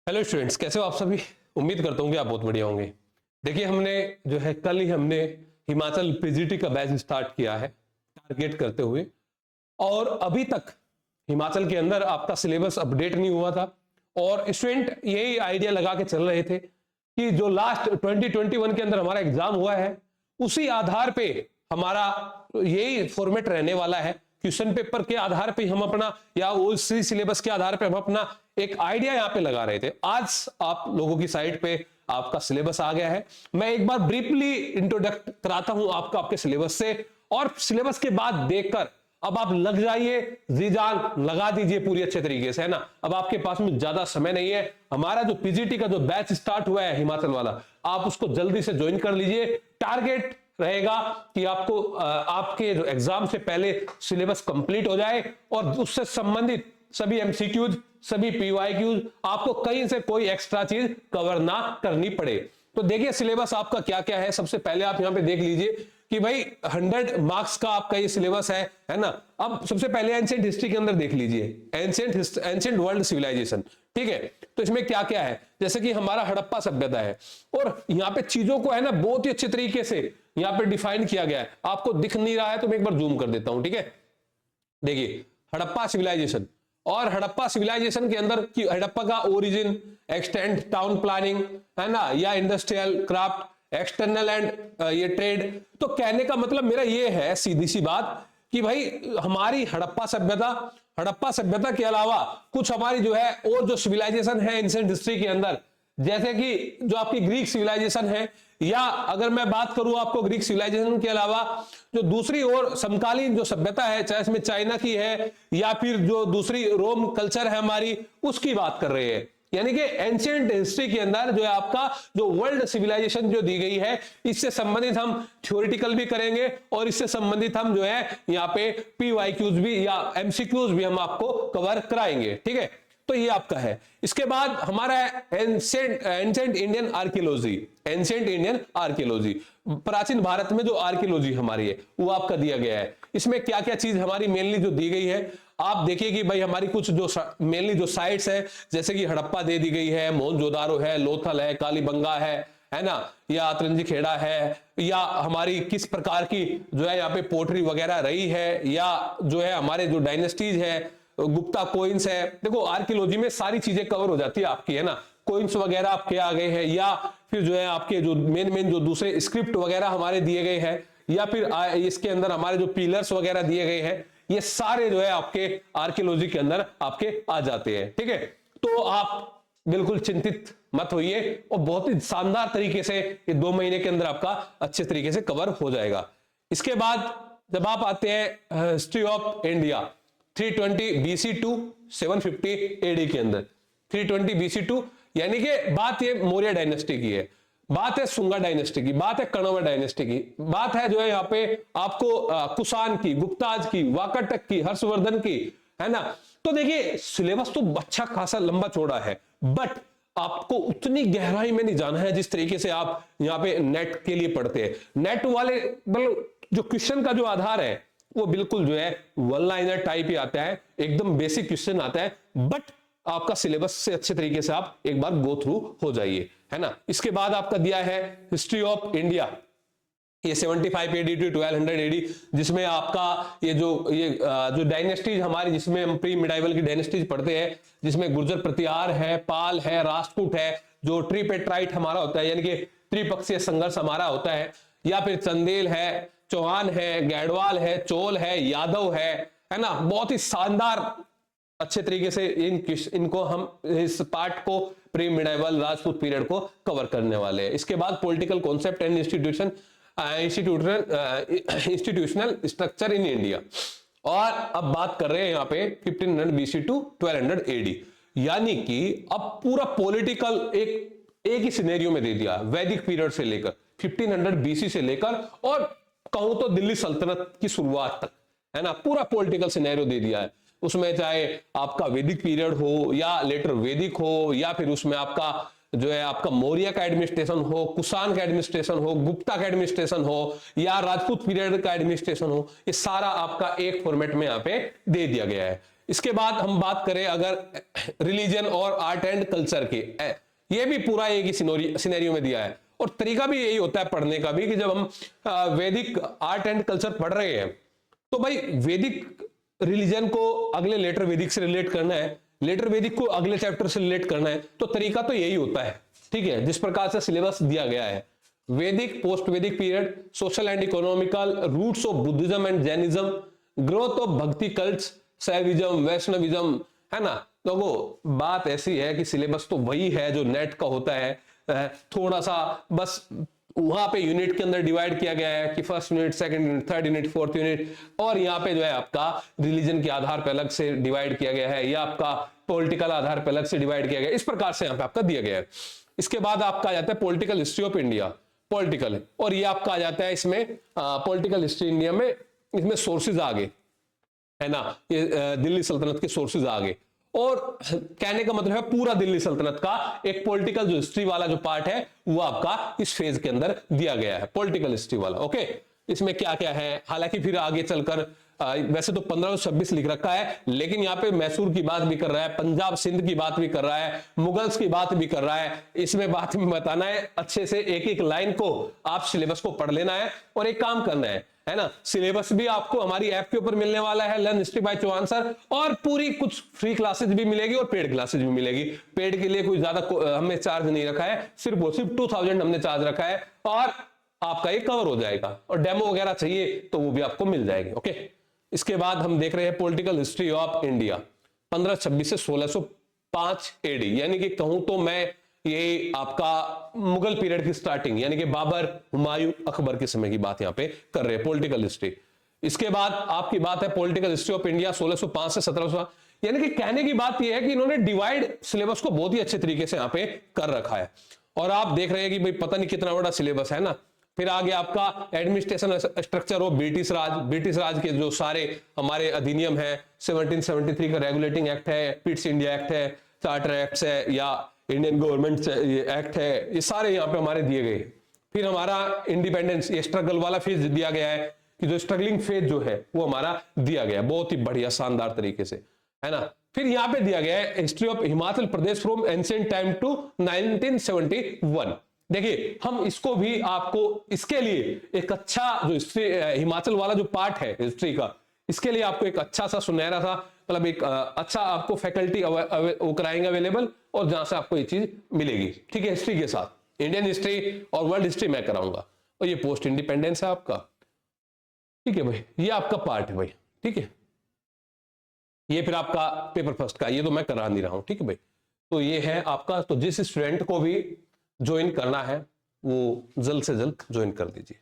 Hello students, कैसे हो आप सभी। उम्मीद करता हूँ कि आप बहुत बढ़िया होंगे। देखिए, हमने जो है कल ही हमने हिमाचल पीजीटी का बैच स्टार्ट किया है टारगेट करते हुए, और अभी तक हिमाचल के अंदर आपका सिलेबस अपडेट नहीं हुआ था और स्टूडेंट यही आइडिया लगा के चल रहे थे कि जो लास्ट 2021 के अंदर हमारा एग्जाम हुआ है उसी आधार पे हमारा यही फॉर्मेट रहने वाला है। क्वेश्चन पेपर के आधार पे हम अपना या उसी सिलेबस के आधार पे हम अपना एक आइडिया यहां पे लगा रहे थे। आज आप लोगों की साइड पे आपका सिलेबस आ गया है। मैं एक बार ब्रीफली इंट्रोडक्ट कराता हूं आपका आपके सिलेबस से, और सिलेबस के बाद देखकर अब आप लग जाइए, जी जान लगा दीजिए पूरी अच्छे तरीके से, है ना। अब आपके पास में ज्यादा समय नहीं है। हमारा जो पीजीटी का जो बैच स्टार्ट हुआ है हिमाचल वाला, आप उसको जल्दी से ज्वाइन कर लीजिए। टारगेट रहेगा कि आपको आपके जो एग्जाम से पहले सिलेबस कंप्लीट हो जाए और उससे संबंधित सभी एमसीक्यूज, सभी पीवाईक्यूज, आपको कहीं से कोई एक्स्ट्रा चीज कवर ना करनी पड़े। तो देखिए सिलेबस आपका क्या क्या है। सबसे पहले आप यहां पे देख लीजिए कि भाई 100 मार्क्स का आपका ये सिलेबस है ना। अब सबसे पहले एंशिएंट हिस्ट्री के अंदर देख लीजिए, एंशिएंट वर्ल्ड सिविलाइजेशन। ठीक है, तो इसमें क्या क्या है, जैसे कि हमारा हड़प्पा सभ्यता है, और यहाँ पे चीजों को है ना बहुत ही अच्छे तरीके से यहाँ पे डिफाइन किया गया है। आपको दिख नहीं रहा है तो मैं एक बार जूम कर देता हूं। ठीक है, देखिए हड़प्पा सिविलाइजेशन, और हड़प्पा सिविलाइजेशन के अंदर कि हड़प्पा का ओरिजिन, एक्सटेंट, टाउन प्लानिंग, है ना, या इंडस्ट्रियल क्राफ्ट, एक्सटर्नल एंड ये ट्रेड। तो कहने का मतलब मेरा ये है सीधी सी बात कि भाई हमारी हड़प्पा सभ्यता के अलावा कुछ हमारी जो है और जो सिविलाइजेशन है एंशिएंट हिस्ट्री के अंदर, जैसे कि जो आपकी ग्रीक सिविलाइजेशन है, या अगर मैं बात करूं आपको ग्रीक सिविलाइजेशन के अलावा जो दूसरी और समकालीन जो सभ्यता है, चाहे इसमें चाइना की है या फिर जो दूसरी रोम कल्चर है हमारी, उसकी बात कर रहे हैं। यानी कि एंशिएंट हिस्ट्री के अंदर जो है आपका जो वर्ल्ड सिविलाइजेशन जो दी गई है, इससे संबंधित हम थ्योरेटिकल भी करेंगे और इससे संबंधित हम जो है यहाँ पे पीवाईक्यूज भी या एमसीक्यूज भी हम आपको कवर कराएंगे। ठीक है, तो ये आपका है। इसके बाद हमारा है ancient Indian archaeology. Ancient Indian archaeology, प्राचीन भारत में जो आर्कियोलॉजी हमारी है वो आपका दिया गया है। इसमें क्या क्या चीज हमारी मेनली जो दी गई है, आप देखिए कि भाई हमारी कुछ जो मेनली जो साइट्स है, जैसे कि हड़प्पा दे दी गई है, मोहनजोदारो है, लोथल है, कालीबंगा है ना, या अतरंजी खेड़ा है, या हमारी किस प्रकार की जो है यहाँ पे पोट्री वगैरह रही है, या जो है हमारे जो डायनेस्टीज है, गुप्ता कोइंस है। देखो आर्कियोलॉजी में सारी चीजें कवर हो जाती है आपकी, है ना। कोइंस वगैरह आपके आ गए हैं, या फिर जो है आपके जो मेन जो दूसरे स्क्रिप्ट वगैरह हमारे दिए गए हैं, या फिर इसके अंदर हमारे जो पिलर्स वगैरह दिए गए हैं, ये सारे जो है आपके आर्कियोलॉजी के अंदर आपके आ जाते हैं। ठीक है, तो आप बिल्कुल चिंतित मत होइए, और बहुत ही शानदार तरीके से ये 2 महीने के अंदर आपका अच्छे तरीके से कवर हो जाएगा। इसके बाद जब आप आते हैं history of India 320 BC to 750 AD के अंदर, 320 BC टू, यानी कि बात ये मौर्य डायनेस्टी की है, बात है सुंगा डायनेस्टी की, बात है कण्व डायनेस्टी की, बात है जो है यहाँ पे आपको कुषाण की, गुप्ताज की, वाकाटक की, हर्षवर्धन की, है ना। तो देखिए सिलेबस तो अच्छा खासा लंबा चौड़ा है, बट आपको उतनी गहराई में नहीं जाना है जिस तरीके से आप यहाँ पे नेट के लिए पढ़ते हैं। नेट वाले मतलब जो क्वेश्चन का जो आधार है वो बिल्कुल जो है वन लाइनर टाइप ही आता है, एकदम बेसिक क्वेश्चन आता है, बट आपका सिलेबस से अच्छे तरीके से आप एक बार गो थ्रू हो जाइए, है ना। इसके बाद आपका दिया है हिस्ट्री ऑफ इंडिया, ये 75 AD टू 1200 AD, जिसमें आपका ये जो डायनेस्टीज हमारी, जिसमें हम प्री मिडाइवल की डायनेस्टीज पढ़ते हैं, जिसमें गुर्जर प्रतिहार है, पाल है, राजपूत है, जो ट्रिपेट्राइट हमारा होता है, यानी कि त्रिपक्षीय संघर्ष हमारा होता है, या फिर चंदेल है, चौहान है, गैडवाल है, चोल है, यादव है ना। बहुत ही शानदार अच्छे तरीके से इनको हम इस पार्ट को प्री मिडाइवल राजपूत पीरियड को कवर करने वाले हैं। इसके बाद political concept and institutional structure in India, और अब बात कर रहे हैं यहाँ पे 1500 BC टू 1200 AD, यानी कि अब पूरा पॉलिटिकल एक ही सिनेरियो में दे दिया, वैदिक पीरियड से लेकर 1500 BC से लेकर और कहूं तो दिल्ली सल्तनत की शुरुआत तक, है ना, पूरा पॉलिटिकल सिनेरियो दे दिया है। उसमें चाहे आपका वैदिक पीरियड हो या लेटर वैदिक हो, या फिर उसमें आपका जो है आपका मौर्य का एडमिनिस्ट्रेशन हो, कुषाण का एडमिनिस्ट्रेशन हो, गुप्ता का एडमिनिस्ट्रेशन हो, या राजपूत पीरियड का एडमिनिस्ट्रेशन हो, ये सारा आपका एक फॉर्मेट में यहाँ पे दे दिया गया है। इसके बाद हम बात करें अगर रिलीजन और आर्ट एंड कल्चर की, ये भी पूरा एक ही सिनेरियो में दिया है, और तरीका भी यही होता है पढ़ने का भी कि जब हम वैदिक आर्ट एंड कल्चर पढ़ रहे हैं तो भाई वैदिक रिलीजन को अगले लेटर वैदिक से रिलेट करना है, लेटर वैदिक को अगले चैप्टर से रिलेट करना है, तो तरीका तो यही होता है, ठीक है, जिस प्रकार से सिलेबस दिया गया है। Vedic, post Vedic period, social and economical, roots of Buddhism and Jainism, growth of bhakti cults, Shaivism, Vaishnavism, है ना। तो वो बात ऐसी है कि सिलेबस तो वही है जो नेट का होता है, थोड़ा सा बस वहां पे यूनिट के अंदर डिवाइड किया गया है कि first unit, second unit, third unit, fourth unit, और यहाँ पे जो है आपका रिलीजन के आधार पे अलग से डिवाइड किया गया है, या आपका पॉलिटिकल आधार पे अलग से डिवाइड किया गया है, इस प्रकार से यहाँ पे आपका दिया गया है। इसके बाद आपका आ जाता है political history of India, political, और ये आपका आ जाता है इसमें पॉलिटिकल हिस्ट्री इंडिया में, इसमें सोर्सेज आ गए, है ना, ये दिल्ली सल्तनत के सोर्सेज आ गए, और कहने का मतलब है पूरा दिल्ली सल्तनत का एक पॉलिटिकल जो हिस्ट्री वाला जो पार्ट है वो आपका इस फेज के अंदर दिया गया है, पॉलिटिकल हिस्ट्री वाला। ओके, इसमें क्या क्या है, हालांकि फिर आगे चलकर वैसे तो 1526 लिख रखा है, लेकिन यहाँ पे मैसूर की बात भी कर रहा है, पंजाब सिंध की बात भी कर रहा है, मुगल्स की बात भी कर रहा है, इसमें बात में बताना है अच्छे से, एक एक लाइन को आप सिलेबस को पढ़ लेना है और एक काम करना है ना। सिलेबस भी आपको हमारी ऐप के ऊपर मिलने वाला है, learn history by Chauhan sir, और पूरी कुछ फ्री क्लासेस भी मिलेगी और पेड क्लासेस भी मिलेगी। पेड के लिए कोई ज्यादा हमने चार्ज नहीं रखा है, सिर्फ 2000 हमने चार्ज रखा है, और आपका ये कवर हो जाएगा, और डेमो वगैरह चाहिए तो वो भी आपको मिल जाएगी। ओके, इसके बाद हम देख रहे हैं पॉलिटिकल हिस्ट्री ऑफ इंडिया 1526 से 1605 एडी, यानी कि कहूं तो मैं ये आपका मुगल पीरियड की स्टार्टिंग, यानी कि बाबर, हुमायूं, अकबर के समय की बात यहां पे कर रहे हैं पॉलिटिकल हिस्ट्री। इसके बाद आपकी बात है पॉलिटिकल हिस्ट्री ऑफ इंडिया 1605 से 1700, यानी कि कहने की बात यह है कि इन्होंने डिवाइड सिलेबस को बहुत ही अच्छे तरीके से यहां पे कर रखा है, और आप देख रहे हैं कि भाई पता नहीं कितना बड़ा सिलेबस है ना। फिर आगे आपका administration structure of British raj, British raj के जो सारे हमारे अधिनियम है, 1773 का रेगुलेटिंग एक्ट है, पिट्स इंडिया एक्ट है, चार्टर एक्ट है, या इंडियन गवर्नमेंट एक्ट है, ये सारे यहाँ पे हमारे दिए गए। फिर हमारा इंडिपेंडेंस, ये स्ट्रगल वाला फेज दिया गया है कि जो स्ट्रगलिंग फेज जो है वो हमारा दिया गया बहुत ही बढ़िया शानदार तरीके से, है ना। फिर यहाँ पे दिया गया है history of Himachal Pradesh from ancient time to 1971। देखिए हम इसको भी आपको इसके लिए एक अच्छा जो हिस्ट्री हिमाचल वाला जो पार्ट है हिस्ट्री का, इसके लिए आपको एक अच्छा सा सुनहरा सा मतलब एक अच्छा आपको फैकल्टी वो कराएंगे अवेलेबल, और जहां से आपको ये चीज मिलेगी, ठीक है। हिस्ट्री के साथ इंडियन हिस्ट्री और वर्ल्ड हिस्ट्री मैं कराऊंगा, और ये पोस्ट इंडिपेंडेंस है आपका, ठीक है भाई, ये आपका पार्ट है भाई, ठीक है। ये फिर आपका पेपर फर्स्ट का, ये तो मैं करा नहीं रहा हूं, ठीक है भाई। तो ये है आपका, तो जिस स्टूडेंट को भी ज्वाइन करना है वो जल्द से जल्द ज्वाइन कर दीजिए।